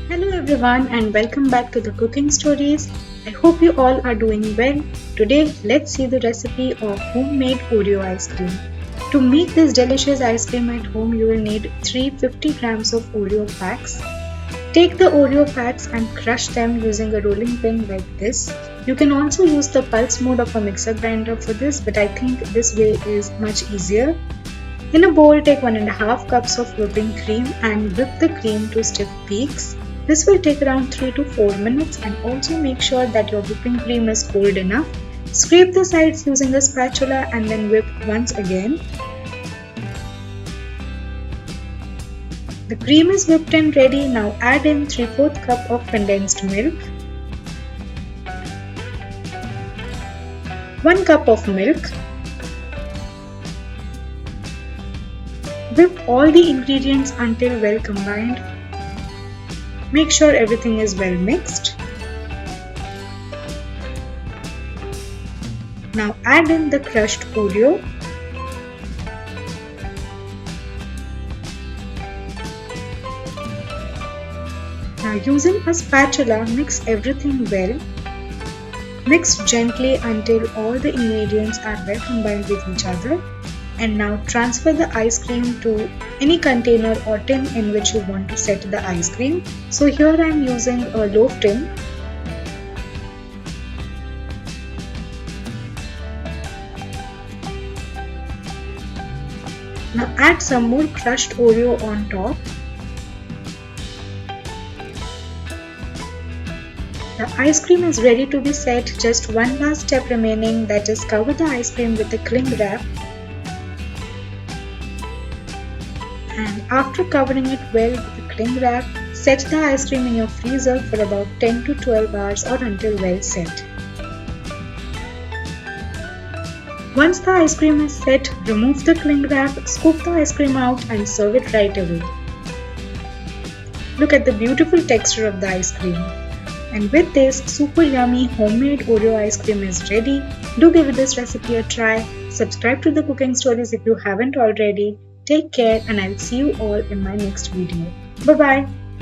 Hello everyone and welcome back to the cooking stories. I hope you all are doing well. Today let's see the recipe of homemade Oreo ice cream. To make this delicious ice cream at home you will need 350 grams of Oreo packs. Take the Oreo packs and crush them using a rolling pin like this. You can also use the pulse mode of a mixer grinder for this, but I think this way is much easier. In a bowl, take 1.5 cups of whipping cream and whip the cream to stiff peaks. This will take around 3 to 4 minutes, and also make sure that your whipping cream is cold enough. Scrape the sides using a spatula and then whip once again. The cream is whipped and ready. Now add in 3/4 cup of condensed milk, 1 cup of milk. Whip all the ingredients until well combined. Make sure everything is well mixed. Now add in the crushed Oreo. Now using a spatula, mix everything well. Mix gently until all the ingredients are well combined with each other. And now transfer the ice cream to any container or tin in which you want to set the ice cream. So here I am using a loaf tin. Now add some more crushed Oreo on top. The ice cream is ready to be set. Just one last step remaining, that is cover the ice cream with a cling wrap. And after covering it well with a cling wrap, set the ice cream in your freezer for about 10 to 12 hours or until well set. Once the ice cream is set, remove the cling wrap, scoop the ice cream out and serve it right away. Look at the beautiful texture of the ice cream. And with this, super yummy homemade Oreo ice cream is ready. Do give this recipe a try. Subscribe to the cooking stories if you haven't already. Take care and I'll see you all in my next video. Bye bye.